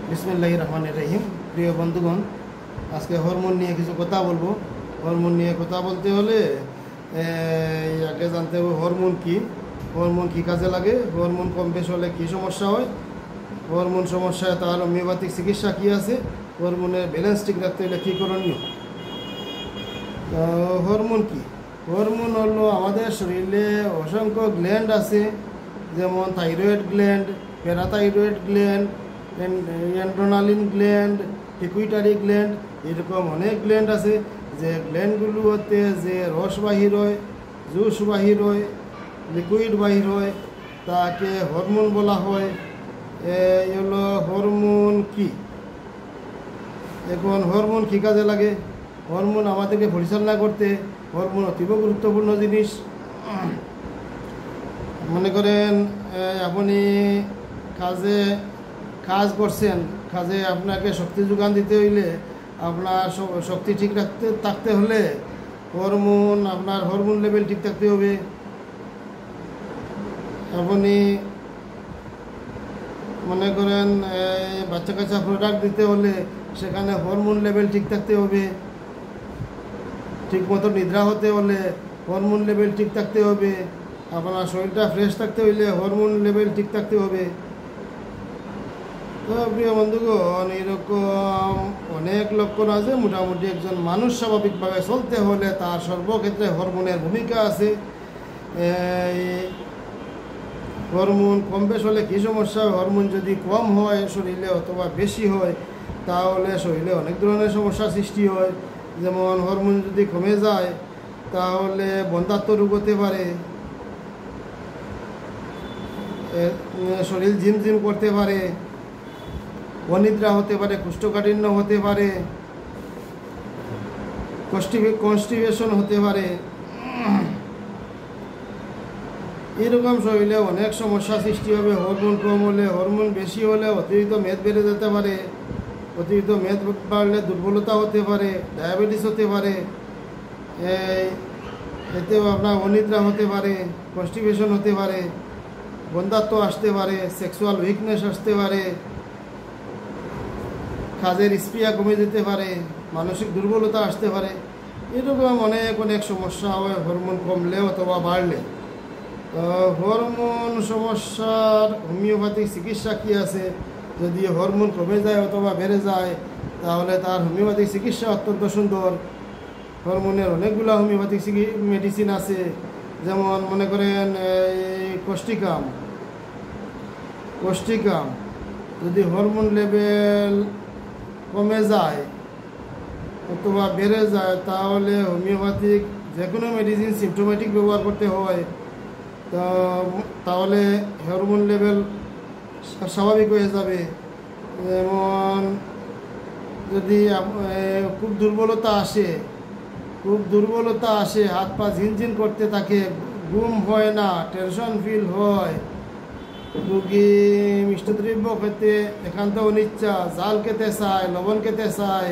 বিসমিল্লাহির রহমানির রহিম। প্রিয় বন্ধুগণ, আজকে হরমোন নিয়ে কিছু কথা বলবো। হরমোন নিয়ে কথা বলতে হলে আগে জানতে হবে হরমোন কি, হরমোন কী কাজে লাগে, হরমোন কম বেশ হলে কী সমস্যা হয়, হরমোন সমস্যায় তার হোমিওপ্যাথিক চিকিৎসা কী আছে, হরমোনের ব্যালেন্স ঠিক রাখতে হলে কী করণীয়। হরমোন কি? হরমোন হলো আমাদের শরীরে অসংখ্য গ্ল্যান্ড আছে, যেমন thyroid gland, parathyroid gland, adrenaline gland, pituitary gland, এরকম অনেক গ্ল্যান্ড আছে। যে গ্ল্যান্ডগুলো হতে যে রস বাহির হয়, জুস বাহির হয়, লিকুইড বাহির হয়, তাকে হরমোন বলা হয়। এই হলো হরমোন কি। এখন হরমোন কী কাজে লাগে? হরমোন আমাদেরকে পরিচালনা করতে হরমোন অতীব গুরুত্বপূর্ণ জিনিস। মনে করেন আপনি কাজ করছেন, কাজে আপনাকে শক্তি যোগান দিতে হইলে, আপনার শক্তি ঠিক থাকতে হলে আপনার হরমোন লেভেল ঠিক থাকতে হবে। আপনি মনে করেন বাচ্চা কাচ্চা প্রোডাক্ট দিতে হলে সেখানে হরমোন লেভেল ঠিক থাকতে হবে। ঠিক মতো নিদ্রা হতে হলে হরমোন লেভেল ঠিক থাকতে হবে। আপনার শরীরটা ফ্রেশ থাকতে হইলে হরমোন লেভেল ঠিক থাকতে হবে। তো প্রিয় বন্ধুগণ, এরকম অনেক লক্ষণ আছে। মোটামুটি একজন মানুষ স্বাভাবিকভাবে চলতে হলে তার সর্বক্ষেত্রে হরমোনের ভূমিকা আছে। হরমোন কম বেশ হলে কী সমস্যা? হরমোন যদি কম হয় শরীরে অথবা বেশি হয়, তাহলে শরীরে অনেক ধরনের সমস্যার সৃষ্টি হয়। যেমন হরমোন যদি কমে যায় তাহলে বন্ধ্যাত্ব রোগ হতে পারে, শরীর ঝিমঝিম করতে পারে, অনিদ্রা হতে পারে, কোষ্ঠকাঠিন্য হতে পারে, কনস্টিপেশন হতে পারে। এরকম শরীরে অনেক সমস্যা সৃষ্টি হবে হরমোন কম হলে। হরমোন বেশি হলে অতিরিক্ত মেদ বেড়ে যেতে পারে, অতিরিক্ত মেদ বাড়লে দুর্বলতা হতে পারে, ডায়াবেটিস হতে পারে, এতেও আপনার অনিদ্রা হতে পারে, কনস্টিপেশন হতে পারে, বন্ধ্যাত্ব আসতে পারে, সেক্সুয়াল উইকনেস আসতে পারে, কাজের স্পৃহা কমে যেতে পারে, মানসিক দুর্বলতা আসতে পারে। এরকম অনেক সমস্যা হয় হরমোন কমলে অথবা বাড়লে। হরমোন সমস্যার হোমিওপ্যাথিক চিকিৎসা কী আছে? যদি হরমোন কমে যায় অথবা বেড়ে যায়, তাহলে তার হোমিওপ্যাথিক চিকিৎসা অত্যন্ত সুন্দর। হরমোনের অনেকগুলো হোমিওপ্যাথিক মেডিসিন আছে। যেমন মনে করেন কোষ্টিকাম যদি হরমোন লেভেল কমে যায় অথবা বেড়ে যায়, তাহলে হোমিওপ্যাথিক যে কোনো মেডিসিন সিমটোমেটিক ব্যবহার করতে হয়। তাহলে হরমোন লেভেল স্বাভাবিক হয়ে যাবে। যেমন যদি খুব দুর্বলতা আসে, হাত পা ঝিনঝিন করতে থাকে, ঘুম হয় না, টেনশন ফিল হয়, রুগী মিষ্টদ্রব্য খেতে একান্ত অনিচ্ছা, জাল খেতে চায়, লবণ খেতে চায়,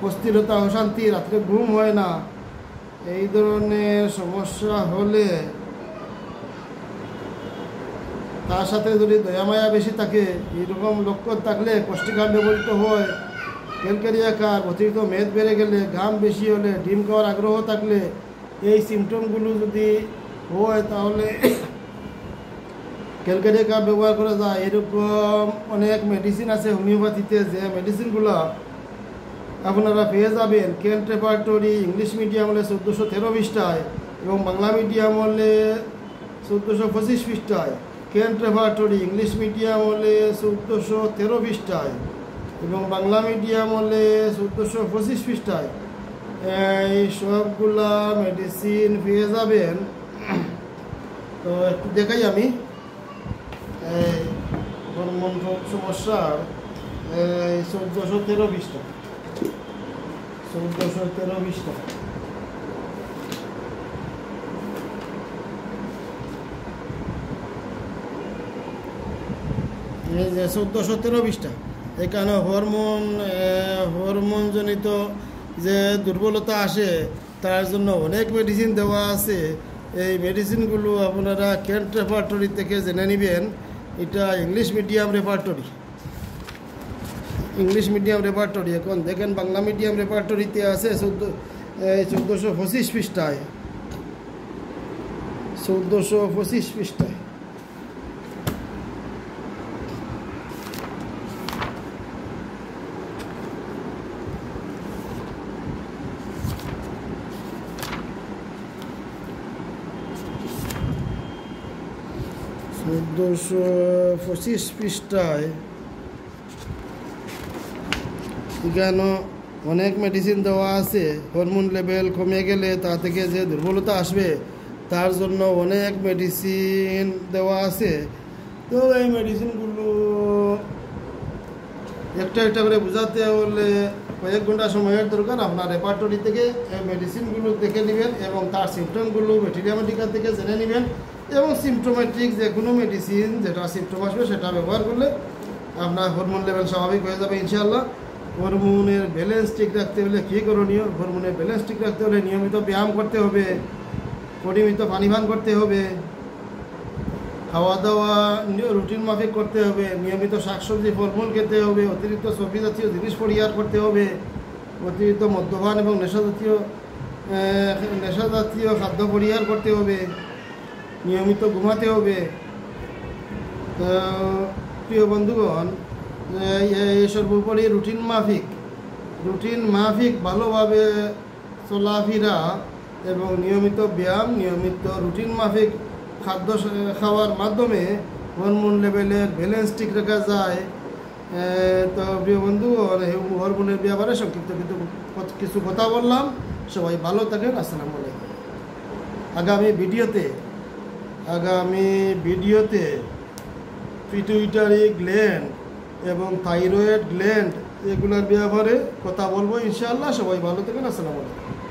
অস্থিরতা, অশান্তি, রাত্রে ঘুম হয় না, এই ধরনের সমস্যা হলে, তার সাথে যদি দয়ামায়া বেশি থাকে, এইরকম লক্ষণ থাকলে কোষ্টিকাম ব্যবহৃত হয়। ক্যালকেরিয়াকার, অতিরিক্ত মেদ বেড়ে গেলে, ঘাম বেশি হলে, ডিম খাওয়ার আগ্রহ থাকলে, এই সিমটমগুলো যদি হয় তাহলে ক্যালকেরিয়াকার ব্যবহার করা যায়। এরকম অনেক মেডিসিন আছে হোমিওপ্যাথিতে, যে মেডিসিনগুলো আপনারা পেয়ে যাবেন কেন্ট রেপার্টরি ইংলিশ মিডিয়াম হলে 1413 পৃষ্ঠায় এবং বাংলা মিডিয়াম হলে 1425 পৃষ্ঠায়। কেন্ট রেপার্টরি ইংলিশ মিডিয়াম হলে 1413 পৃষ্ঠায় এবং বাংলা মিডিয়াম হলে 1425 পৃষ্ঠায়। এই সবগুলা মেডিসিন পেয়ে যাবেন। তো একটু দেখাই আমি হরমোন সমস্যার 1413 পৃষ্ঠা, 1413 পৃষ্ঠা। এই যে 1413 পৃষ্ঠা, এখানে হরমোনজনিত যে দুর্বলতা আসে তার জন্য অনেক মেডিসিন দেওয়া আছে। এই মেডিসিনগুলো আপনারা কেন্ট রেপার্টরি থেকে জেনে নেবেন। এটা ইংলিশ মিডিয়াম রেপার্টরি। এখন দেখেন বাংলা মিডিয়াম রেপার্টরিতে আছে 1425 পৃষ্ঠায়, 1425 পৃষ্ঠায়। এখানে অনেক মেডিসিন দেওয়া আছে। হরমোন লেভেল কমে গেলে তা থেকে যে দুর্বলতা আসবে তার জন্য অনেক মেডিসিন দেওয়া আছে। তো এই মেডিসিনগুলো একটা একটা করে বোঝাতে হলে কয়েক ঘন্টা সময়ের দরকার। আপনার রেপার্টরি থেকে এই মেডিসিনগুলো দেখে নেবেন এবং তার সিমটমগুলো ব্যাকটেরিয়া মেডিকেল থেকে জেনে নেবেন এবং সিমটোমেটিক যে কোনো মেডিসিন যেটা সিমটম আসবে সেটা ব্যবহার করলে আপনার হরমোন লেভেল স্বাভাবিক হয়ে যাবে ইনশাআল্লাহ। হরমোনের ব্যালেন্স ঠিক রাখতে হলে কী করণীয়? হরমোনের ব্যালেন্স ঠিক রাখতে হলে নিয়মিত ব্যায়াম করতে হবে, পরিমিত পানি পান করতে হবে, খাওয়া দাওয়া রুটিন মাফিক করতে হবে, নিয়মিত শাকসবজি ফলমূল খেতে হবে, অতিরিক্ত সবজি জাতীয় জিনিস পরিহার করতে হবে, অতিরিক্ত মদ্যপান এবং নেশাজাতীয় খাদ্য পরিহার করতে হবে, নিয়মিত ঘুমাতে হবে। তো প্রিয় বন্ধুগণ, সর্বোপরি রুটিন মাফিক ভালোভাবে চলাফেরা এবং নিয়মিত ব্যায়াম, নিয়মিত রুটিন মাফিক খাদ্য খাওয়ার মাধ্যমে হরমোন লেভেলের ব্যালেন্স ঠিক রাখা যায়। তো প্রিয় বন্ধুগণ, হরমোনের ব্যাপারে সংক্ষিপ্ত কিছু কথা বললাম। সবাই ভালো থাকেন। আসসালামু আলাইকুম। আগামী ভিডিওতে পিটুইটারি গ্ল্যান্ড এবং থাইরয়েড গ্ল্যান্ড এগুলোর ব্যাপারে কথা বলবো ইনশাআল্লাহ। সবাই ভালো থাকেন। আসসালামু আলাইকুম।